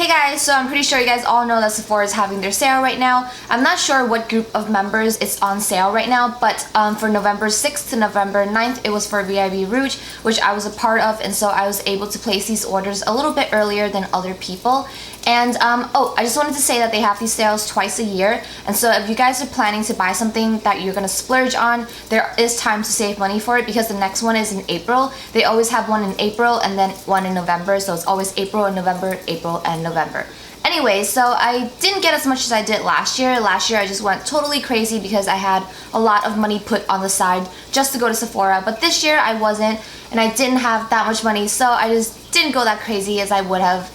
Hey guys, so I'm pretty sure you guys all know that Sephora is having their sale right now. I'm not sure what group of members it's on sale right now, but for November 6th to November 9th, it was for VIB Rouge, which I was a part of, and so I was able to place these orders a little bit earlier than other people. And oh, I just wanted to say that they have these sales twice a year, and so if you guys are planning to buy something that you're gonna splurge on, there is time to save money for it because the next one is in April. They always have one in April and then one in November, so it's always April and November, April and November. Anyway, so I didn't get as much as I did last year. Last year I just went totally crazy because I had a lot of money put on the side just to go to Sephora, but this year I wasn't, and I didn't have that much money, so I just didn't go that crazy as I would have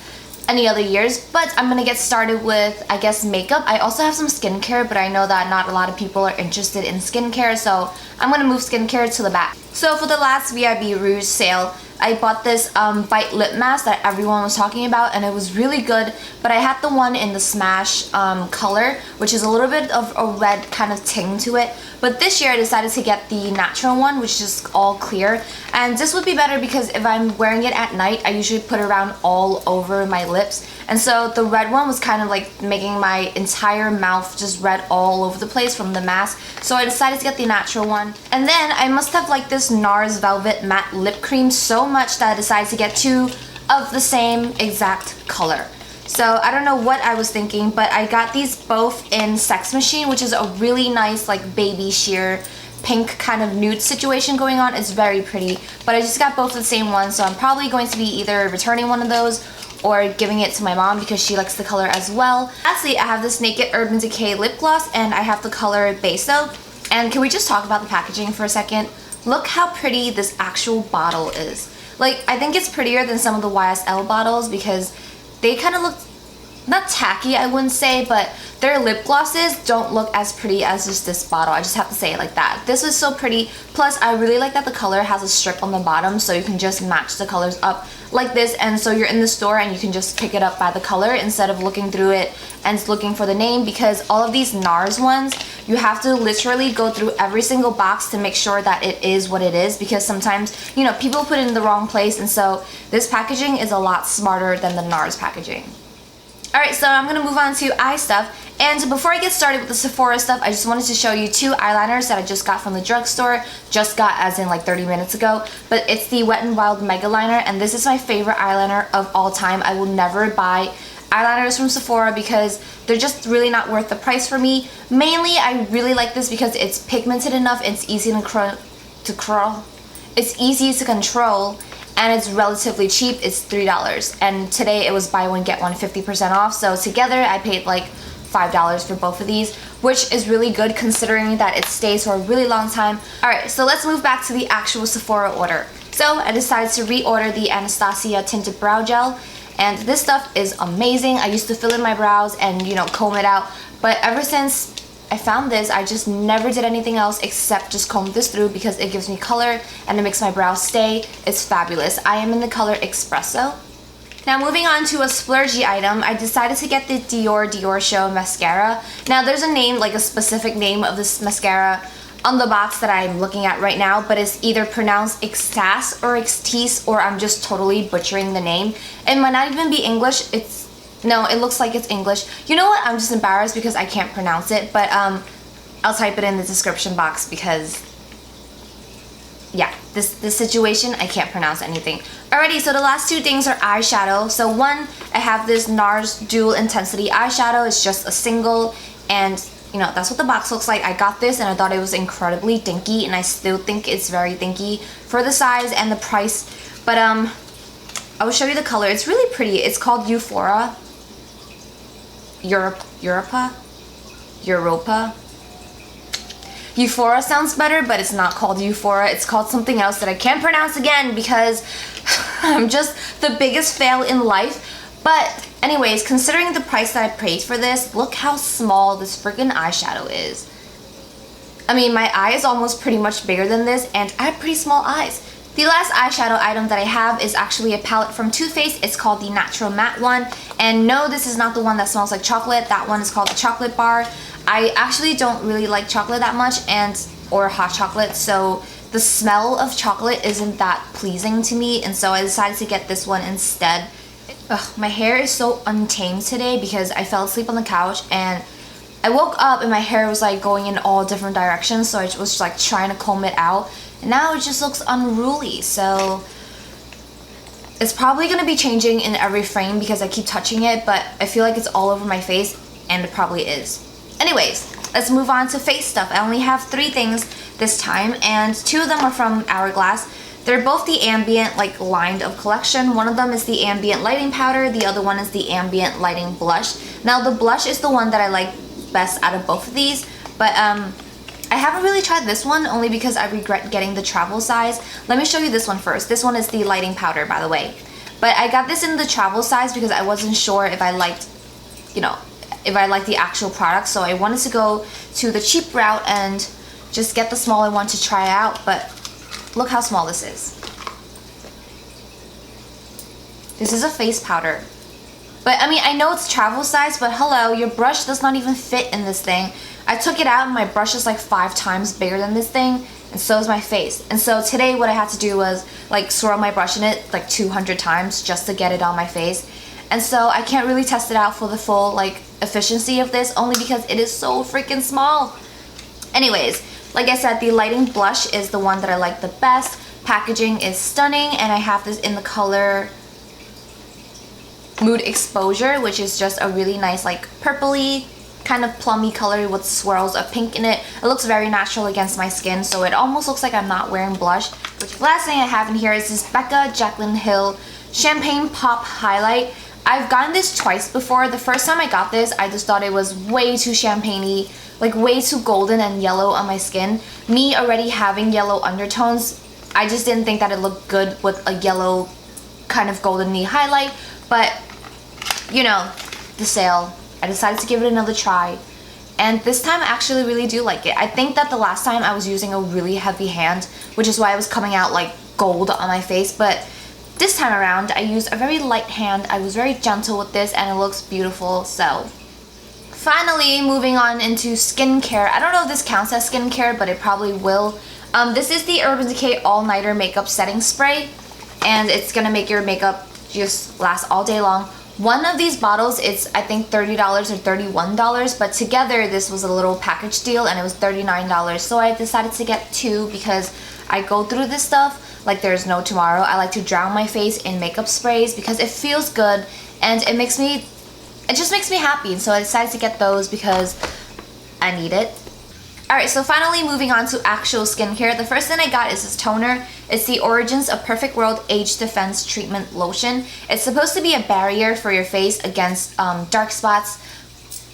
any other years. But I'm gonna get started with, I guess, makeup. I also have some skincare, but I know that not a lot of people are interested in skincare, so I'm gonna move skincare to the back. So for the last VIB Rouge sale, I bought this Bite lip mask that everyone was talking about, and it was really good, but I had the one in the Smash color, which is a little bit of a red kind of ting to it. But this year I decided to get the natural one, which is just all clear, and this would be better because if I'm wearing it at night, I usually put it around all over my lips, and so the red one was kind of like making my entire mouth just red all over the place from the mask, so I decided to get the natural one. And then I must have liked this NARS Velvet Matte Lip Cream so much that I decided to get two of the same exact color. So I don't know what I was thinking, but I got these both in Sex Machine, which is a really nice like baby sheer pink kind of nude situation going on. It's very pretty, but I just got both the same one, so I'm probably going to be either returning one of those or giving it to my mom because she likes the color as well. Lastly, I have this Naked Urban Decay lip gloss, and I have the color Beso. And can we just talk about the packaging for a second? Look how pretty this actual bottle is. Like, I think it's prettier than some of the YSL bottles because they kind of look, not tacky I wouldn't say, but their lip glosses don't look as pretty as just this bottle. I just have to say it like that. This is so pretty. Plus, I really like that the color has a strip on the bottom, so you can just match the colors up like this, and so you're in the store and you can just pick it up by the color instead of looking through it and looking for the name, because all of these NARS ones, you have to literally go through every single box to make sure that it is what it is, because sometimes, you know, people put it in the wrong place, and so this packaging is a lot smarter than the NARS packaging. Alright, so I'm gonna move on to eye stuff. And before I get started with the Sephora stuff, I just wanted to show you two eyeliners that I just got from the drugstore. Just got as in like 30 minutes ago. But it's the Wet n Wild Mega Liner, and this is my favorite eyeliner of all time. I will never buy eyeliners from Sephora because they're just really not worth the price for me. Mainly, I really like this because it's pigmented enough, it's easy it's easy to control, and it's relatively cheap. It's $3, and today it was buy one get one 50% off, so together I paid like $5 for both of these, which is really good considering that it stays for a really long time. Alright, so let's move back to the actual Sephora order. So I decided to reorder the Anastasia Tinted Brow Gel, and this stuff is amazing. I used to fill in my brows and, you know, comb it out, but ever since I found this, I just never did anything else except just comb this through because it gives me color and it makes my brows stay. It's fabulous. I am in the color Espresso. Now moving on to a splurgy item, I decided to get the Diorshow mascara. Now there's a name, like a specific name of this mascara on the box that I'm looking at right now, but it's either pronounced Extase or Extase, or I'm just totally butchering the name. It might not even be English. No, it looks like it's English. You know what? I'm just embarrassed because I can't pronounce it, but I'll type it in the description box because, yeah, this situation, I can't pronounce anything. Alrighty, so the last two things are eyeshadow. So one, I have this NARS Dual Intensity eyeshadow. It's just a single, and you know, that's what the box looks like. I got this and I thought it was incredibly dinky, and I still think it's very dinky for the size and the price. But I will show you the color. It's really pretty. It's called Europa. Euphoria sounds better, but it's not called Euphoria. It's called something else that I can't pronounce again because I'm just the biggest fail in life. But anyways, considering the price that I paid for this, look how small this freaking eyeshadow is. I mean, my eye is almost pretty much bigger than this, and I have pretty small eyes. The last eyeshadow item that I have is actually a palette from Too Faced. It's called the Natural Matte one. And no, this is not the one that smells like chocolate. That one is called the Chocolate Bar. I actually don't really like chocolate that much, or hot chocolate, so the smell of chocolate isn't that pleasing to me, and so I decided to get this one instead. Ugh, my hair is so untamed today because I fell asleep on the couch and I woke up and my hair was like going in all different directions, so I was just like trying to comb it out, and now it just looks unruly. So it's probably gonna be changing in every frame because I keep touching it, but I feel like it's all over my face, and it probably is. Anyways, let's move on to face stuff. I only have 3 things this time, and 2 of them are from Hourglass. They're both the ambient like line of collection. One of them is the ambient lighting powder, the other one is the ambient lighting blush. Now the blush is the one that I like best out of both of these, but I haven't really tried this one only because I regret getting the travel size. Let me show you this one first. This one is the lighting powder, by the way, but I got this in the travel size because I wasn't sure if I liked, you know, if I liked the actual product, so I wanted to go to the cheap route and just get the smaller one to try out. But look how small this is. This is a face powder. But I mean, I know it's travel size, but hello, your brush does not even fit in this thing. I took it out and my brush is like 5 times bigger than this thing, and so is my face. And so today what I had to do was like swirl my brush in it like 200 times just to get it on my face. And so I can't really test it out for the full like efficiency of this, only because it is so freaking small. Anyways, like I said, the lighting blush is the one that I like the best. Packaging is stunning, and I have this in the color Mood Exposure, which is just a really nice like purpley kind of plummy color with swirls of pink in it. It looks very natural against my skin, so it almost looks like I'm not wearing blush. Which the last thing I have in here is this Becca Jaclyn Hill Champagne Pop Highlight. I've gotten this twice before. The first time I got this, I just thought it was way too champagne-y, like way too golden and yellow on my skin. Me already having yellow undertones, I just didn't think that it looked good with a yellow kind of golden-y highlight. But you know, the sale, I decided to give it another try, and this time I actually really do like it. I think that the last time I was using a really heavy hand, which is why it was coming out like gold on my face, but this time around I used a very light hand. I was very gentle with this and it looks beautiful. So finally, moving on into skincare. I don't know if this counts as skincare, but it probably will. This is the Urban Decay All Nighter Makeup Setting Spray, and it's gonna make your makeup just last all day long. One of these bottles, it's I think $30 or $31, but together this was a little package deal and it was $39. So I decided to get 2 because I go through this stuff like there's no tomorrow. I like to drown my face in makeup sprays because it feels good and it just makes me happy. So I decided to get those because I need it. Alright, so finally moving on to actual skincare. The first thing I got is this toner. It's the Origins of Perfect World Age Defense Treatment Lotion. It's supposed to be a barrier for your face against dark spots,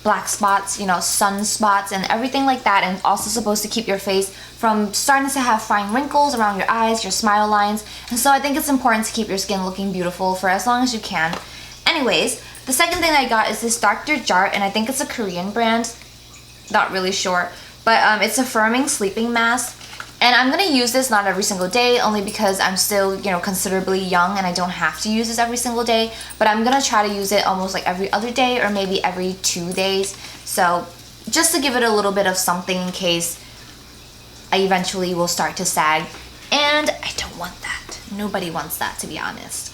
black spots, you know, sunspots and everything like that, and also supposed to keep your face from starting to have fine wrinkles around your eyes, your smile lines. And so I think it's important to keep your skin looking beautiful for as long as you can. Anyways, the second thing I got is this Dr. Jart, and I think it's a Korean brand. Not really sure. But it's a firming sleeping mask, and I'm gonna use this not every single day, only because I'm still, you know, considerably young and I don't have to use this every single day, but I'm gonna try to use it almost like every other day or maybe every 2 days. So just to give it a little bit of something in case I eventually will start to sag, and I don't want that. Nobody wants that, to be honest.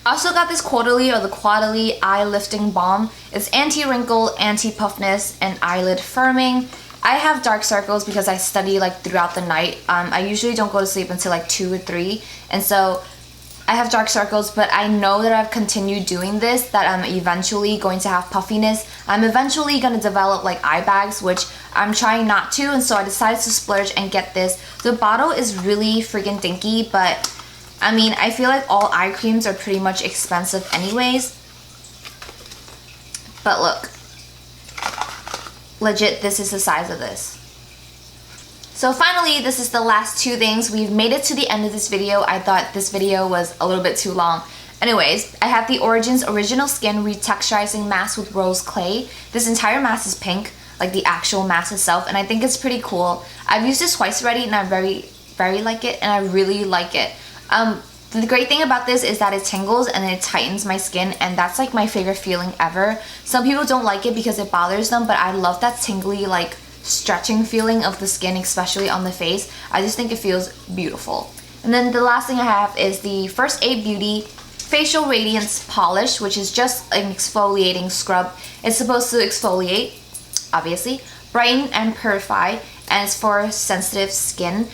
I also got this Quarterly or the Quarterly Eye Lifting Balm. It's anti-wrinkle, anti-puffness, and eyelid firming. I have dark circles because I study like throughout the night. I usually don't go to sleep until like 2 or 3, and so I have dark circles, but I know that I've continued doing this, that I'm eventually going to have puffiness. I'm eventually going to develop like eye bags, which I'm trying not to, and so I decided to splurge and get this. The bottle is really freaking dinky, but I mean, I feel like all eye creams are pretty much expensive anyways. But look. Legit, this is the size of this. So finally, this is the last 2 things. We've made it to the end of this video. I thought this video was a little bit too long. Anyways, I have the Origins Original Skin Retexturizing Mask with Rose Clay. This entire mask is pink, like the actual mask itself, and I think it's pretty cool. I've used this twice already and I very like it, and I really like it. The great thing about this is that it tingles and it tightens my skin, and that's like my favorite feeling ever. Some people don't like it because it bothers them, but I love that tingly like stretching feeling of the skin, especially on the face. I just think it feels beautiful. And then the last thing I have is the First Aid Beauty Facial Radiance Polish, which is just an exfoliating scrub. It's supposed to exfoliate, obviously, brighten and purify, and it's for sensitive skin.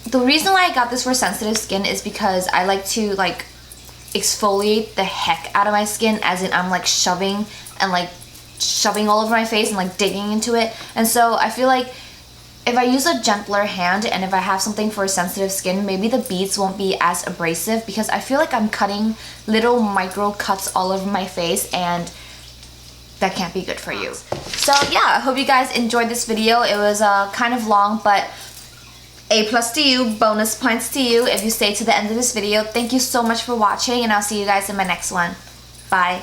The reason why I got this for sensitive skin is because I like to like exfoliate the heck out of my skin, as in I'm like shoving all over my face and like digging into it. And so I feel like if I use a gentler hand and if I have something for sensitive skin, maybe the beads won't be as abrasive, because I feel like I'm cutting little micro cuts all over my face, and that can't be good for you. So yeah, I hope you guys enjoyed this video. It was kind of long, but A+ to you, bonus points to you if you stay to the end of this video. Thank you so much for watching, and I'll see you guys in my next one. Bye.